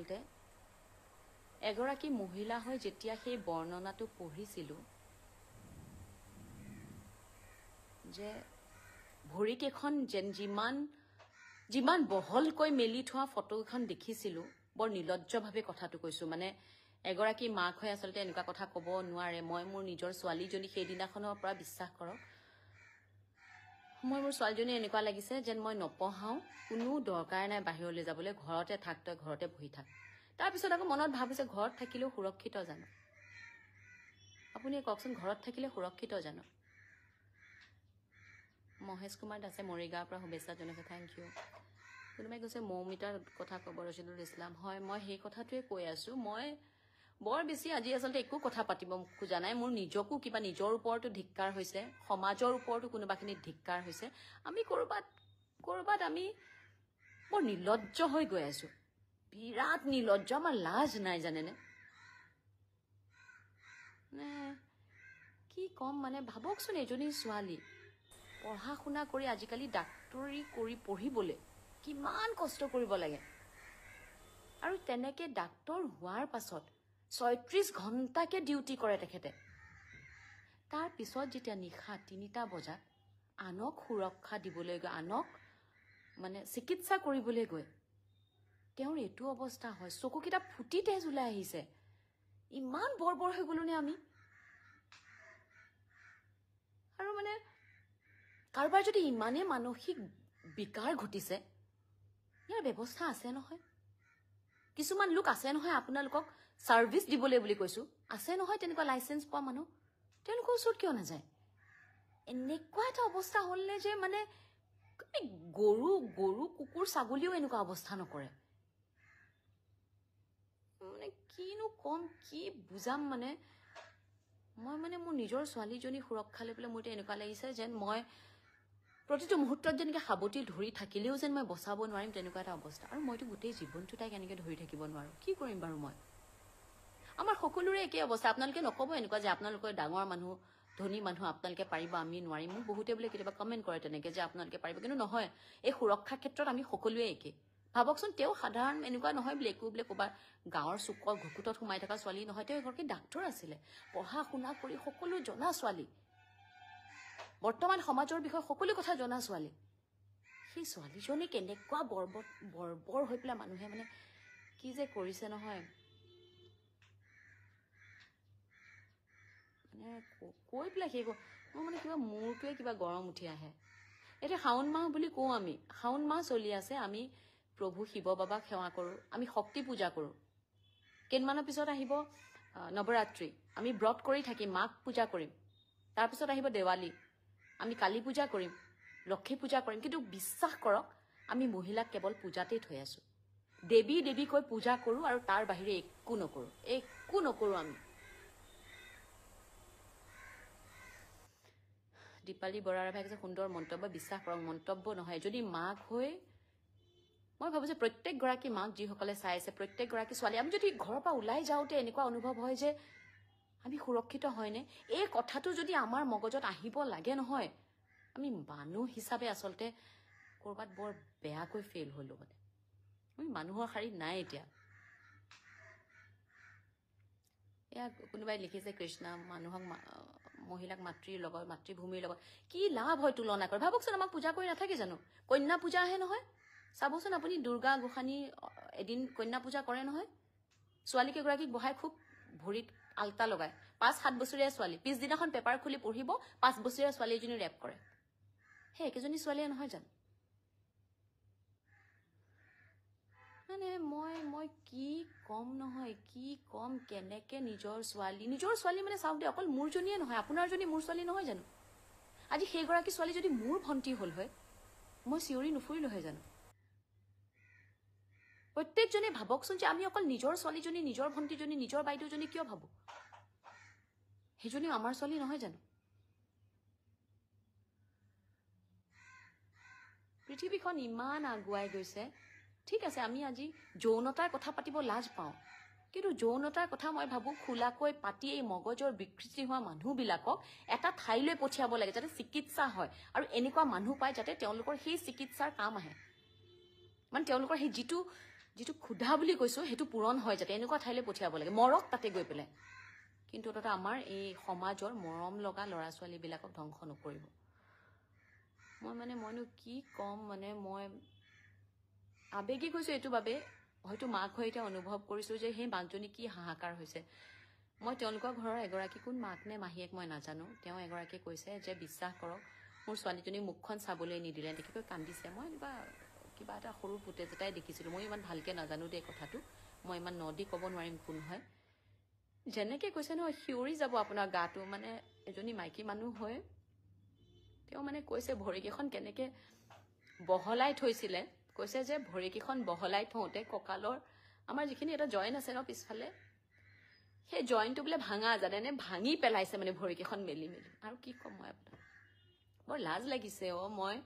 আচলতে এগৰাকী মহিলা হৈ যেতিয়া সেই বৰ্ণনাটো পঢ়িছিলোঁ যে ভৰিকেইখন যেন যিমান বহলকৈ মেলি থোৱা ফটোখন দেখিছিলোঁ বৰ নিলজ্জভাৱে কথাটো কৈছোঁ মানে এগৰাকী মাক হৈ আচলতে এনেকুৱা কথা ক'ব নোৱাৰে মই মোৰ নিজৰ ছোৱালীজনী সেইদিনাখনৰ পৰা বিশ্বাস কৰক মই মোৰ ছোৱালীজনী এনেকুৱা লাগিছে যেন মই নপঢ়াওঁ কোনো দৰকাৰ নাই বাহিৰলৈ যাবলৈ ঘৰতে থাক তই ঘৰতে বহি থাক তাৰপিছত আকৌ মনত ভাব হৈছে ঘৰত থাকিলেও সুৰক্ষিত জানো আপুনি কওকচোন ঘৰত থাকিলে সুৰক্ষিত জানো মহেশ কুমাৰ দাসে মৰিগাঁৱৰ পৰা শুভেচ্ছা জনাইছে থেংক ইউ কোনোবাই কৈছে মৌমিতাৰ কথা ক'ব ৰচিদুল ইছলাম হয় মই সেই কথাটোৱে কৈ আছোঁ মই বৰ বেছি আজি আচলতে একো কথা পাতিব খোজা নাই মোৰ নিজকো কিবা নিজৰ ওপৰতো ধিক্কাৰ হৈছে সমাজৰ ওপৰতো কোনোবাখিনিত ধিক্কাৰ হৈছে আমি ক'ৰবাত আমি বৰ নিলজ্জ হৈ গৈ আছোঁ বিৰাট নিলজ্জ আমাৰ লাজ নাই জানেনে কি ক'ম মানে ভাবকচোন এজনী ছোৱালী পঢ়া শুনা কৰি আজিকালি ডাক্তৰী কৰি পঢ়িবলৈ কিমান কষ্ট কৰিব লাগে আৰু তেনেকৈ ডাক্তৰ হোৱাৰ পাছত ৩৬ ঘণ্টাকে ডিউটি কৰে তেখেতে তাৰ পিছত যেতিয়া নিশা ৩টা বজাত আনক সুৰক্ষা দিবলৈ গৈ আনক মানে চিকিৎসা কৰিবলৈ গৈ তেওঁৰ এইটো অৱস্থা হয় চকুকেইটা ফুটি তেজ ওলাই আহিছে ইমান বৰ্বৰ হৈ গ'লো নে আমি আৰু মানে কাৰোবাৰ যদি ইমানে মানসিক বিকাৰ ঘটিছে ইয়াৰ ব্যৱস্থা আছে নহয় কিছুমান লোক আছে নহয় আপোনালোকক সাৰ্ভিস দিবলৈ বুলি কৈছো আছে নহয় তেনেকুৱা লাইসেন্স পোৱা মানুহ তেওঁলোকৰ ওচৰত কিয় নাযায় এনেকুৱা এটা অৱস্থা হ'লনে যে মানে গৰু কুকুৰ ছাগলীও এনেকুৱা অৱস্থা নকৰে মানে কিনো কম কি বুজাম মানে মই মানে মোৰ নিজৰ ছোৱালীজনী সুৰক্ষা লৈ পেলাই মোৰ এনেকুৱা লাগিছে যেন মই প্ৰতিটো মুহূৰ্তত যেনেকৈ সাৱটি ধৰি থাকিলেও যেন মই বচাব নোৱাৰিম তেনেকুৱা এটা অৱস্থা আৰু মইতো গোটেই জীৱনটো তাইক এনেকৈ ধৰি থাকিব নোৱাৰো কি কৰিম বাৰু মই আমাৰ সকলোৰে একেই অৱস্থা আপোনালোকে নক'ব এনেকুৱা যে আপোনালোকৰ ডাঙৰ মানুহ ধনী মানুহ আপোনালোকে পাৰিব আমি নোৱাৰিম মোক বহুতে বোলে কেতিয়াবা কমেণ্ট কৰে তেনেকৈ যে আপোনালোকে পাৰিব কিন্তু নহয় এই সুৰক্ষা ক্ষেত্ৰত আমি সকলোৱে একে ভাবকচোন তেওঁ সাধাৰণ এনেকুৱা নহয় বোলে একো বোলে ক'ৰবাৰ গাঁৱৰ চুকৰ ঘুকুটত সোমাই থকা ছোৱালী নহয় তেওঁ এগৰাকী ডাক্তৰ আছিলে পঢ়া শুনা কৰি সকলো জনা ছোৱালী বৰ্তমান সমাজৰ বিষয়ে সকলো কথা জনা ছোৱালী সেই ছোৱালীজনী কেনেকুৱা বৰ্বৰ হৈ পেলাই মানুহে মানে কি যে কৰিছে নহয় মানে কৈ পেলাই সেই মোৰ মানে কিবা মূৰটোৱে কিবা গৰম উঠি আহে এতিয়া শাওণ মাহ বুলি কওঁ আমি শাওণ মাহ চলি আছে আমি প্ৰভু শিৱ বাবাক সেৱা কৰোঁ আমি শক্তি পূজা কৰোঁ কেইদিনমানৰ পিছত আহিব নৱৰাত্ৰি আমি ব্ৰত কৰি থাকিম মাক পূজা কৰিম তাৰপিছত আহিব দেৱালী আমি কালী পূজা কৰিম লক্ষ্মী পূজা কৰিম কিন্তু বিশ্বাস কৰক আমি মহিলাক কেৱল পূজাতেই থৈ আছোঁ দেৱী কৈ পূজা কৰোঁ আৰু তাৰ বাহিৰে একো নকৰোঁ আমি দীপালী বৰাৰ ভাই কৈছে সুন্দৰ মন্তব্য বিশ্বাস কৰক মন্তব্য নহয় যদি মাক হৈ মই ভাবোঁ যে প্ৰত্যেকগৰাকী মাক যিসকলে চাই আছে প্ৰত্যেকগৰাকী ছোৱালী আমি যদি ঘৰৰ পৰা ওলাই যাওঁতে এনেকুৱা অনুভৱ হয় যে আমি সুৰক্ষিত হয়নে এই কথাটো যদি আমাৰ মগজত আহিব লাগে নহয় আমি মানুহ হিচাপে আচলতে ক'ৰবাত বৰ বেয়াকৈ ফেইল হ'লো মানে আমি মানুহৰ শাৰীত নাই এতিয়া এয়া কোনোবাই লিখিছে কৃষ্ণা মানুহক মহিলাক মাতৃভূমিৰ লগত কি লাভ হয় তুলনা কৰে ভাবকচোন আমাক পূজা কৰি নাথাকে জানো কন্যা পূজা আহে নহয় চাবচোন আপুনি দুৰ্গা গোসানী এদিন কন্যা পূজা কৰে নহয় ছোৱালীকেইগৰাকীক বহাই খুব ভৰিত আলতা লগায় ৫-৭ বছৰীয়া ছোৱালী পিছদিনাখন পেপাৰ খুলি পঢ়িব ৫ বছৰীয়া ছোৱালী এজনী ৰেপ কৰে সেই একেজনী ছোৱালীয়ে নহয় জানো মানে মই কি কম নহয় কি কম কেনেকৈ নিজৰ ছোৱালী মানে চাওক দে অকল মোৰজনীয়ে নহয় আপোনাৰজনী মোৰ ছোৱালী নহয় জানো আজি সেইগৰাকী ছোৱালী যদি মোৰ ভণ্টি হ'ল হয় মই চিঞৰি নুফুৰিলো হয় জানো প্ৰত্যেকজনে ভাবকচোন যে আমি অকল নিজৰ ছোৱালীজনী নিজৰ ভণ্টিজনী নিজৰ বাইদেউজনী কিয় ভাবোঁ সেইজনীও আমাৰ ছোৱালী নহয় জানো পৃথিৱীখন ইমান আগুৱাই গৈছে ঠিক আছে আমি আজি যৌনতাৰ কথা পাতিব লাজ পাওঁ কিন্তু যৌনতাৰ কথা মই ভাবোঁ খোলাকৈ পাতি এই মগজৰ বিকৃতি হোৱা মানুহবিলাকক এটা ঠাইলৈ পঠিয়াব লাগে যাতে চিকিৎসা হয় আৰু এনেকুৱা মানুহ পায় যাতে তেওঁলোকৰ সেই চিকিৎসাৰ কাম আহে মানে তেওঁলোকৰ সেই যিটো যিটো ক্ষুধা বুলি কৈছোঁ সেইটো পূৰণ হয় যাতে এনেকুৱা ঠাইলৈ পঠিয়াব লাগে মৰক তাতে গৈ পেলাই কিন্তু তাতে আমাৰ এই সমাজৰ মৰম লগা ল'ৰা ছোৱালীবিলাকক ধ্বংস নকৰিব মইনো কি ক'ম মই আবেগিক হৈছোঁ এইটো বাবে হয়তো মাক হৈ এতিয়া অনুভৱ কৰিছোঁ যে সেই মাকজনী কি হাহাকাৰ হৈছে মই তেওঁলোকৰ ঘৰৰ এগৰাকী কোন মাক নে মাহীয়েক মই নাজানো তেওঁ এগৰাকীয়ে কৈছে যে বিশ্বাস কৰক মোৰ ছোৱালীজনী মুখখন চাবলৈ নিদিলে দেখিকৈ কান্দিছে মই কিবা এটা সৰু ফুটেজ এটাই দেখিছিলোঁ মই ইমান ভালকৈ নাজানো দেই কথাটো মই ইমান নদি ক'ব নোৱাৰিম কোন হয় যেনেকৈ কৈছে নহয় শিয়ৰি যাব আপোনাৰ গাটো এজনী মাইকী মানুহ হৈ তেওঁ কৈছে ভৰিকেইখন কেনেকৈ বহলাই থৈছিলে কৈছে যে ভৰিকেইখন বহলাই থওঁতে কঁকালৰ আমাৰ যিখিনি এটা জইন আছে ন পিছফালে সেই জইনটো বোলে ভাঙা জানেনে ভাঙি পেলাইছে ভৰিকেইখন মেলি মেলি আৰু কি ক'ম মই আপোনাক বৰ লাজ লাগিছে মই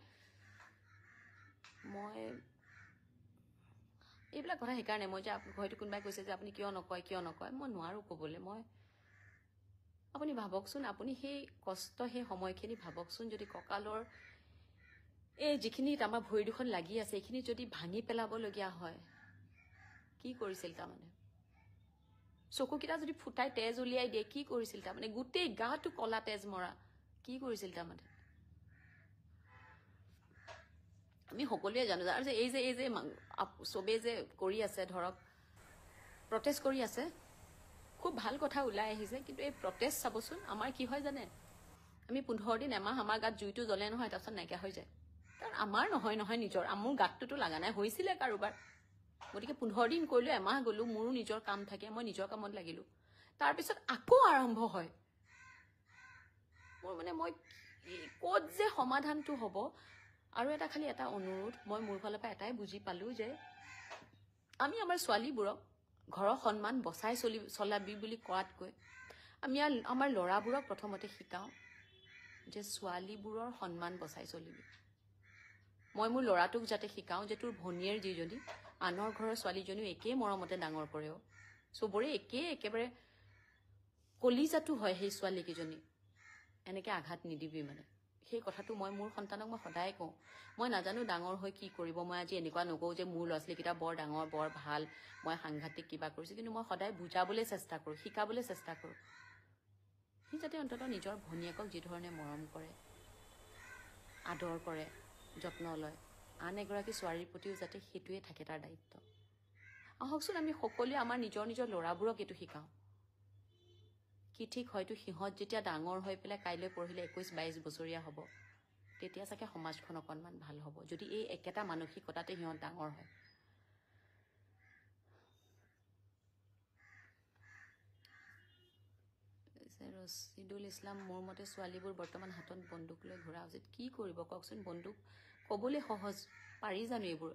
এইবিলাক কথা সেইকাৰণে মই যে হয়তো কোনোবাই কৈছে যে আপুনি কিয় নকয় মই নোৱাৰোঁ ক'বলৈ আপুনি ভাবকচোন আপুনি সেই কষ্ট সেই সময়খিনি ভাবকচোন যদি কঁকালৰ এই যিখিনি আমাৰ ভৰি দুখন লাগি আছে এইখিনি যদি ভাঙি পেলাবলগীয়া হয় কি কৰিছিল চকুকেইটা যদি ফুটাই তেজ উলিয়াই দিয়ে কি কৰিছিল গোটেই গাটো কলা তেজ মৰা কি কৰিছিল আমি সকলোৱে জানো আৰু যে এই যে চবেই যে কৰি আছে ধৰক প্ৰটেষ্ট কৰি আছে খুব ভাল কথা ওলাই আহিছে কিন্তু এই প্ৰটেষ্ট চাবচোন আমাৰ কি হয় জানে আমি 15 দিন এমাহ আমাৰ গাত জুইটো জ্বলে নহয় তাৰপিছত নাইকিয়া হৈ যায় কাৰণ আমাৰ নহয় নিজৰ মোৰ গাতটোতো লগা নাই হৈছিলে কাৰোবাৰ গতিকে 15 দিন কৰিলোঁ এমাহ গ'লোঁ মোৰো নিজৰ কাম থাকে মই নিজৰ কামত লাগিলোঁ তাৰপিছত আকৌ আৰম্ভ হয় মোৰ মই ক'ত যে সমাধানটো হ'ব আৰু এটা খালি এটা অনুৰোধ মই মোৰ ফালৰ পৰা এটাই বুজি পালোঁ যে আমি আমাৰ ছোৱালীবোৰক ঘৰৰ সন্মান বচাই চলাবি বুলি কোৱাতকৈ আমি আমাৰ ল'ৰাবোৰক প্ৰথমতে শিকাওঁ যে ছোৱালীবোৰৰ সন্মান বচাই চলিবি মই মোৰ ল'ৰাটোক যাতে শিকাওঁ যে তোৰ ভনীয়েৰ যিজনী আনৰ ঘৰৰ ছোৱালীজনীও একেই মৰমতে ডাঙৰ কৰেও চবৰে একেবাৰে কলিজাটো হয় সেই ছোৱালীকেইজনী এনেকৈ আঘাত নিদিবি সেই কথাটো মই মোৰ সন্তানক মই সদায় কওঁ মই নাজানো ডাঙৰ হৈ কি কৰিব মই আজি এনেকুৱা নকওঁ যে মোৰ ল'ৰা ছোৱালীকেইটা বৰ ডাঙৰ বৰ ভাল মই সাংঘাতিক কিবা কৰিছোঁ কিন্তু মই সদায় বুজাবলৈ চেষ্টা কৰোঁ শিকাবলৈ চেষ্টা কৰোঁ সি যাতে অন্ততঃ নিজৰ ভনীয়েকক যিধৰণে মৰম কৰে আদৰ কৰে যত্ন লয় আন এগৰাকী ছোৱালীৰ প্ৰতিও যাতে সেইটোৱে থাকে তাৰ দায়িত্ব আহকচোন আমি সকলোৱে আমাৰ নিজৰ ল'ৰাবোৰক এইটো শিকাওঁ কি ঠিক হয়তো সিহঁত যেতিয়া ডাঙৰ হৈ পেলাই কাইলৈ পঢ়িলে 21-22 বছৰীয়া হ'ব তেতিয়া চাগে সমাজখন অকণমান ভাল হ'ব যদি এই একেটা মানসিকতাতে সিহঁত ডাঙৰ হয় ৰছিদুল ইছলাম মোৰ মতে ছোৱালীবোৰ বৰ্তমান হাতত বন্দুক লৈ ঘূৰা উচিত কি কৰিব কওকচোন বন্দুক ক'বলৈ সহজ পাৰি জানো এইবোৰ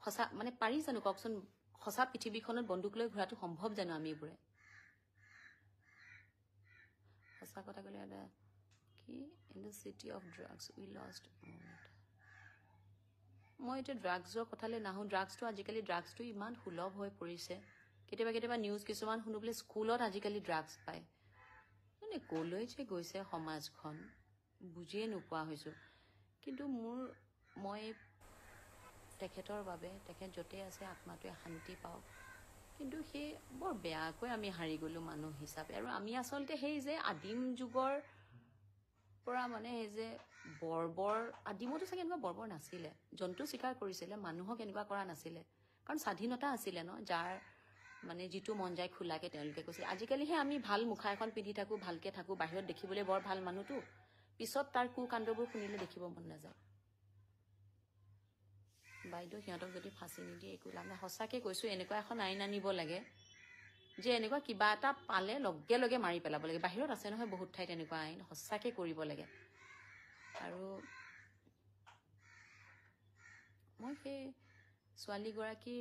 সঁচা পাৰি জানো কওকচোন সঁচা পৃথিৱীখনত বন্দুক লৈ ঘূৰাটো সম্ভৱ জানো আমি এইবোৰে সঁচা কথা ক'লে এটা কি in the city of drugs we lost মই এতিয়া ড্ৰাগছৰ কথালৈ নাহোঁ ড্ৰাগছটো ইমান সুলভ হৈ পৰিছে কেতিয়াবা নিউজ কিছুমান শুনো বোলে স্কুলত আজিকালি ড্ৰাগছ পায় ক'লৈ যে গৈছে সমাজখন বুজিয়ে নোপোৱা হৈছোঁ কিন্তু মই তেখেতৰ বাবে তেখেত য'তে আছে আত্মাটোৱে শান্তি পাওক কিন্তু সেই বৰ বেয়াকৈ আমি হাৰি গ'লোঁ মানুহ হিচাপে আৰু আমি আচলতে সেই যে আদিম যুগৰ পৰা সেই যে বৰ্বৰ আদিমতো চাগে এনেকুৱা বৰ্বৰ নাছিলে জন্তু চিকাৰ কৰিছিলে মানুহক এনেকুৱা কৰা নাছিলে কাৰণ স্বাধীনতা আছিলে ন যাৰ যিটো মন যায় খোলাকৈ তেওঁলোকে কৈছিল আজিকালিহে আমি ভাল মুখা এখন পিন্ধি থাকোঁ ভালকৈ থাকোঁ বাহিৰত দেখিবলৈ বৰ ভাল মানুহটো পিছত তাৰ কুকাণ্ডবোৰ শুনিলে দেখিব মন নাযায় বাইদেউ সিহঁতক যদি ফাঁচি নিদিয়ে একো লাভ নাই সঁচাকৈ কৈছোঁ এনেকুৱা এখন আইন আনিব লাগে যে এনেকুৱা কিবা এটা পালে লগে লগে মাৰি পেলাব লাগে বাহিৰত আছে নহয় বহুত ঠাইত এনেকুৱা আইন সঁচাকৈ কৰিব লাগে আৰু মই সেই ছোৱালীগৰাকী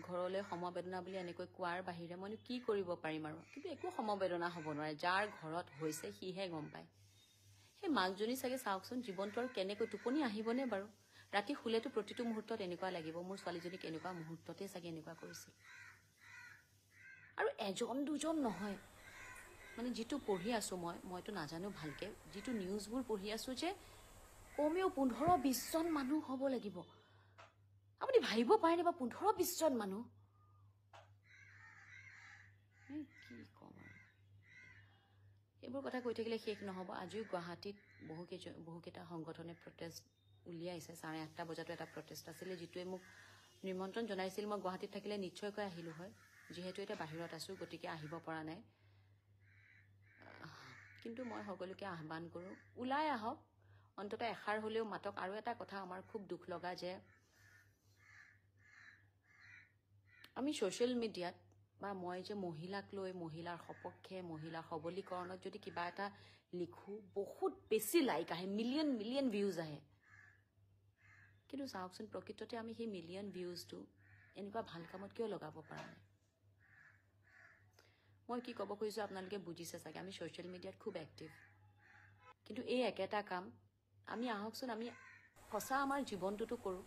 ঘৰলৈ সমবেদনা বুলি এনেকৈ কোৱাৰ বাহিৰে মইনো কি কৰিব পাৰিম আৰু কিন্তু একো সমবেদনা হ'ব নোৱাৰে যাৰ ঘৰত হৈছে সিহে গম পায় সেই মাকজনী চাগে চাওকচোন জীৱনটো আৰু কেনেকৈ টোপনি আহিবনে বাৰু ৰাতি শুলেতো প্ৰতিটো মুহূৰ্তত এনেকুৱা লাগিব মোৰ ছোৱালীজনীক এনেকুৱা মুহূৰ্ততে চাগে এনেকুৱা কৰিছিল আৰু এজন দুজন নহয় যিটো পঢ়ি আছোঁ মইতো নাজানো ভালকৈ যিটো নিউজবোৰ পঢ়ি আছোঁ যে কমেও 15-20জন মানুহ হ'ব লাগিব আপুনি ভাবিব পাৰেনে বা 15-20 জন মানুহ কি কম আৰু এইবোৰ কথা কৈ থাকিলে শেষ নহ'ব আজিও গুৱাহাটীত বহুকেইটা সংগঠনে প্ৰটেষ্ট উলিয়াইছে 8:30 বজাতো এটা প্ৰটেষ্ট আছিলে যিটোৱে মোক নিমন্ত্ৰণ জনাইছিল মই গুৱাহাটীত থাকিলে নিশ্চয়কৈ আহিলোঁ হয় যিহেতু এতিয়া বাহিৰত আছোঁ গতিকে আহিব পৰা নাই কিন্তু মই সকলোকে আহ্বান কৰোঁ ওলাই আহক অন্তত এষাৰ হ'লেও মাতক আৰু এটা কথা আমাৰ খুব দুখ লগা যে আমি ছ'চিয়েল মিডিয়াত বা মই যে মহিলাক লৈ মহিলাৰ সপক্ষে মহিলাৰ সবলীকৰণত যদি কিবা এটা লিখোঁ বহুত বেছি লাইক আহে মিলিয়ন ভিউজ আহে কিন্তু চাওকচোন প্ৰকৃততে আমি সেই মিলিয়ন ভিউজটো এনেকুৱা ভাল কামত কিয় লগাব পৰা নাই মই কি ক'ব খুজিছোঁ আপোনালোকে বুজিছে চাগে আমি ছ'চিয়েল মিডিয়াত খুব এক্টিভ কিন্তু এই একেটা কাম আমি আহকচোন আমি সঁচা আমাৰ জীৱনটোতো কৰোঁ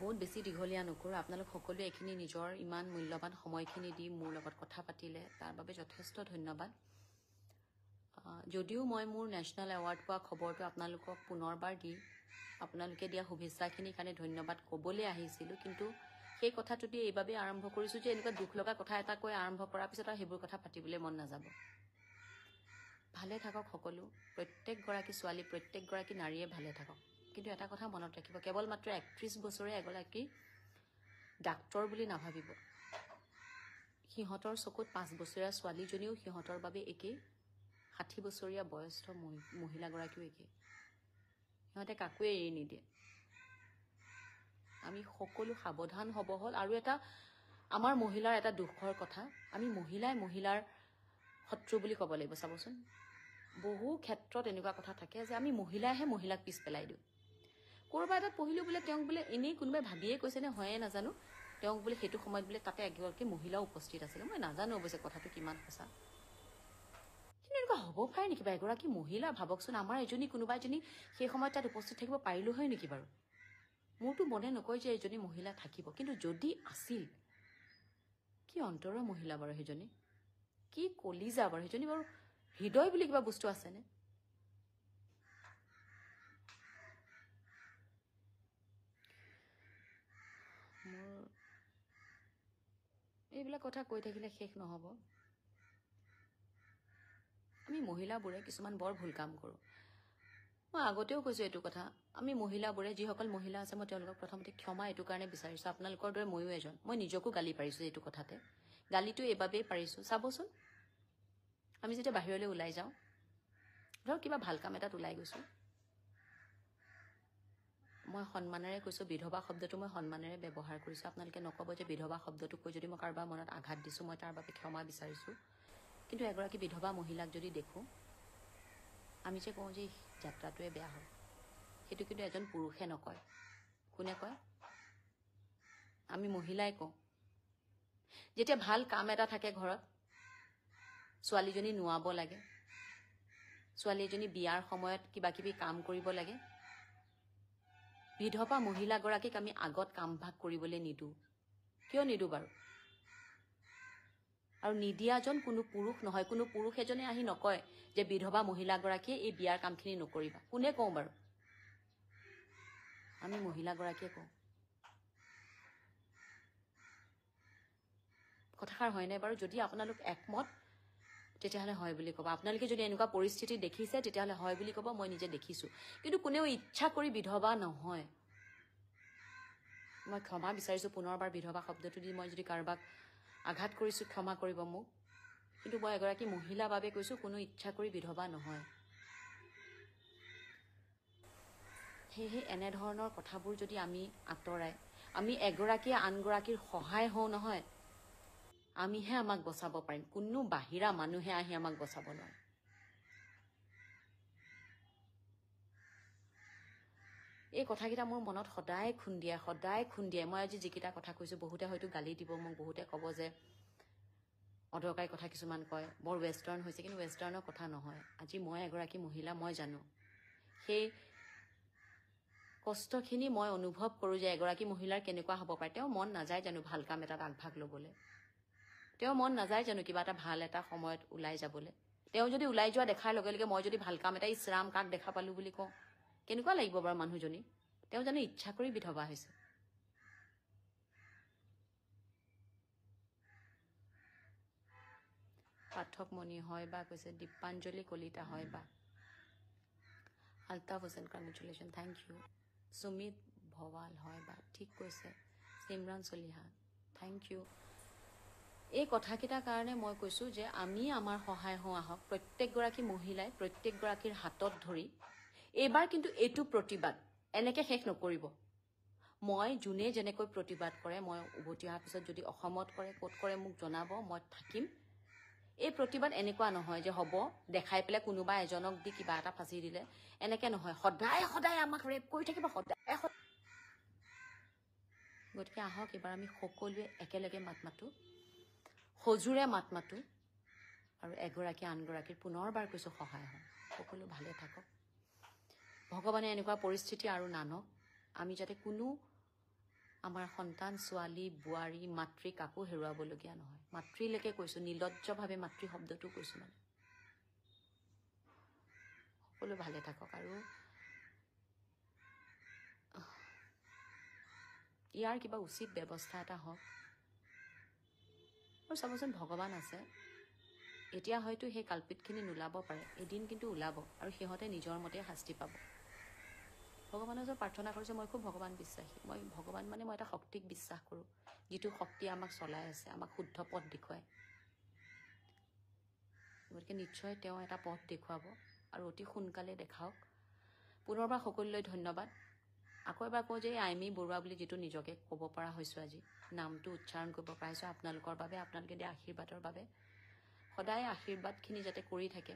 বহুত বেছি দীঘলীয়া নকৰোঁ আপোনালোক সকলোৱে এইখিনি নিজৰ ইমান মূল্যৱান সময়খিনি দি মোৰ লগত কথা পাতিলে তাৰ বাবে যথেষ্ট ধন্যবাদ যদিও মই মোৰ নেশ্যনেল এৱাৰ্ড পোৱা খবৰটো আপোনালোকক পুনৰবাৰ দি আপোনালোকে দিয়া শুভেচ্ছাখিনিৰ কাৰণে ধন্যবাদ ক'বলৈ আহিছিলোঁ কিন্তু সেই কথাটোতে এইবাবে আৰম্ভ কৰিছোঁ যে এনেকুৱা দুখ লগা কথা এটা কৈ আৰম্ভ কৰাৰ পিছত আৰু সেইবোৰ কথা পাতিবলৈ মন নাযাব ভালে থাকক সকলো প্ৰত্যেকগৰাকী ছোৱালী প্ৰত্যেকগৰাকী নাৰীয়ে ভালে থাকক কিন্তু এটা কথা মনত ৰাখিব কেৱল মাত্ৰ 31 বছৰে এগৰাকী ডাক্তৰ বুলি নাভাবিব সিহঁতৰ চকুত 5 বছৰীয়া ছোৱালীজনীও সিহঁতৰ বাবে একেই 60 বছৰীয়া বয়স্ক মহিলাগৰাকীও একেই সিহঁতে কাকোৱে এৰি নিদিয়ে আমি সকলো সাৱধান হ'ব হ'ল আৰু এটা আমাৰ মহিলাৰ এটা দুখৰ কথা আমি মহিলাৰ শত্ৰু বুলি ক'ব লাগিব চাবচোন বহু ক্ষেত্ৰত এনেকুৱা কথা থাকে যে আমি মহিলাইহে মহিলাক পিছ পেলাই দিওঁ ক'ৰবা এটাত পঢ়িলোঁ বোলে তেওঁক বোলে এনেই কোনোবাই ভাবিয়ে কৈছে নে হয়ে নাজানো তেওঁক বোলে সেইটো সময়ত বোলে তাতে এগৰাকী মহিলাও উপস্থিত আছিলে মই নাজানো অৱশ্যে কথাটো কিমান সঁচা কিন্তু এনেকুৱা হ'ব পাৰে নেকি বা এগৰাকী মহিলা ভাবকচোন আমাৰ কোনোবা এজনী সেই সময়ত তাত উপস্থিত থাকিব পাৰিলোঁ হয় নেকি বাৰু মোৰতো মনে নকয় যে এজনী মহিলা থাকিব কিন্তু যদি আছিল কি অন্তৰৰ মহিলা বাৰু সেইজনী কি কলিজা বাৰু সেইজনী বাৰু হৃদয় বুলি কিবা বস্তু আছেনে মোৰ এইবিলাক কথা কৈ থাকিলে শেষ নহ'ব আমি মহিলাবোৰে কিছুমান বৰ ভুল কাম কৰোঁ মই আগতেও কৈছোঁ এইটো কথা আমি মহিলাবোৰে যিসকল মহিলা আছে মই তেওঁলোকক প্ৰথমতে ক্ষমা এইটো কাৰণে বিচাৰিছোঁ আপোনালোকৰ দৰে ময়ো এজন মই নিজকো গালি পাৰিছোঁ এইটো কথাতে গালিটো এইবাবেই পাৰিছোঁ চাবচোন আমি যেতিয়া বাহিৰলৈ ওলাই যাওঁ ধৰক কিবা ভাল কাম এটাত ওলাই গৈছোঁ মই সন্মানেৰে কৈছোঁ বিধৱা শব্দটো মই সন্মানেৰে ব্যৱহাৰ কৰিছোঁ আপোনালোকে নক'ব যে বিধৱা শব্দটো কৈ যদি মই কাৰোবাৰ মনত আঘাত দিছোঁ মই তাৰ বাবে ক্ষমা বিচাৰিছোঁ কিন্তু এগৰাকী বিধৱা মহিলাক যদি দেখোঁ আমি যে কওঁ যে যাত্ৰাটোৱে বেয়া হ'ল সেইটো কিন্তু এজন পুৰুষে নকয় কোনে কয় আমি মহিলাই কওঁ যেতিয়া ভাল কাম এটা থাকে ঘৰত ছোৱালীজনী নোৱাব লাগে ছোৱালী এজনী বিয়াৰ সময়ত কিবা কিবি কাম কৰিব লাগে বিধৱা মহিলাগৰাকীক আমি আগত কাম ভাগ কৰিবলৈ নিদিওঁ কিয় নিদিওঁ বাৰু আৰু নিদিয়াজন কোনো পুৰুষ নহয় কোনো পুৰুষ এজনে আহি নকয় যে বিধৱা মহিলাগৰাকীয়ে এই বিয়াৰ কামখিনি নকৰিবা কোনে কওঁ বাৰু আমি মহিলাগৰাকীয়ে কওঁ কথাষাৰ হয়নে বাৰু যদি আপোনালোক একমত তেতিয়াহ'লে হয় বুলি ক'ব আপোনালোকে যদি এনেকুৱা পৰিস্থিতি দেখিছে তেতিয়াহ'লে হয় বুলি ক'ব মই নিজে দেখিছোঁ কিন্তু কোনেও ইচ্ছা কৰি বিধৱা নহয় মই ক্ষমা বিচাৰিছোঁ পুনৰবাৰ বিধৱা শব্দটো দি মই যদি কাৰোবাক আঘাত কৰিছোঁ ক্ষমা কৰিব মোক কিন্তু মই এগৰাকী মহিলাৰ বাবে কৈছোঁ কোনো ইচ্ছা কৰি বিধৱা নহয় সেয়েহে এনেধৰণৰ কথাবোৰ যদি আমি আঁতৰাই আমি এগৰাকীয়ে আনগৰাকীৰ সহায় হওঁ নহয় আমিহে আমাক বচাব পাৰিম কোনো বাহিৰা মানুহে আহি আমাক বচাব নোৱাৰে এই কথাকেইটা মোৰ মনত সদায় খুন্দিয়াই মই আজি যিকেইটা কথা কৈছোঁ বহুতে হয়তো গালি দিব মোক বহুতে ক'ব যে অদৰকাৰী কথা কিছুমান কয় বৰ ৱেষ্টাৰ্ণ হৈছে কিন্তু ৱেষ্টাৰ্ণৰ কথা নহয় আজি মই এগৰাকী মহিলা মই জানো সেই কষ্টখিনি মই অনুভৱ কৰোঁ যে এগৰাকী মহিলাৰ কেনেকুৱা হ'ব পাৰে তেওঁ মন নাযায় জানো ভাল কাম এটাত আগভাগ ল'বলৈ তেওঁ মন নাযায় জানো কিবা এটা ভাল এটা সময়ত ওলাই যাবলৈ তেওঁ যদি ওলাই যোৱা দেখাৰ লগে লগে মই যদি ভাল কাম এটা ইছৰাম কাক দেখা পালোঁ বুলি কওঁ কেনেকুৱা লাগিব বাৰু মানুহজনী তেওঁ জানো ইচ্ছা কৰি বিধৱা হৈছে পাঠকমণি হয় বা কৈছে দীপাঞ্জলি কলিতা হয় বা Altaf Hussain congratulation thank you Sumit Bhowal হয় বা ঠিক কৈছে সিমৰান চলিহা থেংক ইউ এই কথাকেইটাৰ কাৰণে মই কৈছোঁ যে আমি আমাৰ সহায় হওঁ আহক প্ৰত্যেকগৰাকী মহিলাই প্ৰত্যেকগৰাকীৰ হাতত ধৰি এইবাৰ কিন্তু এইটো প্ৰতিবাদ এনেকৈ শেষ নকৰিব মই যোনে যেনেকৈ প্ৰতিবাদ কৰে মই উভতি অহাৰ পিছত যদি অসমত কৰে ক'ত কৰে মোক জনাব মই থাকিম এই প্ৰতিবাদ এনেকুৱা নহয় যে হ'ব দেখাই পেলাই কোনোবা এজনক দি কিবা এটা ফাঁচি দিলে এনেকৈ নহয় সদায় সদায় আমাক ৰেপ কৰি থাকিব সদায় গতিকে আহক এইবাৰ আমি সকলোৱে একেলগে মাত মাতোঁ সজোৰে মাত মাতোঁ আৰু এগৰাকী আনগৰাকীৰ পুনৰবাৰ কৈছোঁ সহায় হওঁ সকলো ভালে থাকক ভগৱানে এনেকুৱা পৰিস্থিতি আৰু নানক আমি যাতে কোনো আমাৰ সন্তান ছোৱালী বোৱাৰী মাতৃ কাকো হেৰুৱাবলগীয়া নহয় মাতৃলৈকে কৈছোঁ নিৰ্লজ্জভাৱে মাতৃ শব্দটো কৈছোঁ মানে সকলো ভালে থাকক আৰু ইয়াৰ কিবা উচিত ব্যৱস্থা এটা হওক আৰু চাবচোন ভগৱান আছে এতিয়া হয়তো সেই কালপিতখিনি নোলাব পাৰে এদিন কিন্তু ওলাব আৰু সিহঁতে নিজৰ মতে শাস্তি পাব ভগৱানৰ ওচৰত প্ৰাৰ্থনা কৰিছোঁ মই খুব ভগৱান বিশ্বাসী মই ভগৱান মানে মই এটা শক্তিক বিশ্বাস কৰোঁ যিটো শক্তিয়ে আমাক চলাই আছে আমাক শুদ্ধ পথ দেখুৱায় গতিকে নিশ্চয় তেওঁ এটা পথ দেখুৱাব আৰু অতি সোনকালে দেখাওক পুনৰবাৰ সকলোলৈ ধন্যবাদ আকৌ এবাৰ কওঁ যে আইমি বৰুৱা বুলি যিটো নিজকে ক'ব পৰা হৈছোঁ আজি নামটো উচ্চাৰণ কৰিব পাৰিছোঁ আপোনালোকৰ বাবে আপোনালোকে দিয়া আশীৰ্বাদৰ বাবে সদায় আশীৰ্বাদখিনি যাতে কৰি থাকে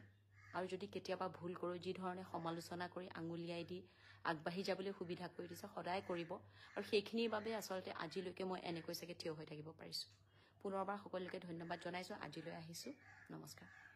আৰু যদি কেতিয়াবা ভুল কৰোঁ যি ধৰণে সমালোচনা কৰি আঙুলিয়াই দি আগবাঢ়ি যাবলৈ সুবিধা কৰি দিছে সদায় কৰিব আৰু সেইখিনিৰ বাবে আচলতে আজিলৈকে মই এনেকৈ চাগে থিয় হৈ থাকিব পাৰিছোঁ পুনৰবাৰ সকলোকে ধন্যবাদ জনাইছোঁ আজিলৈ আহিছোঁ নমস্কাৰ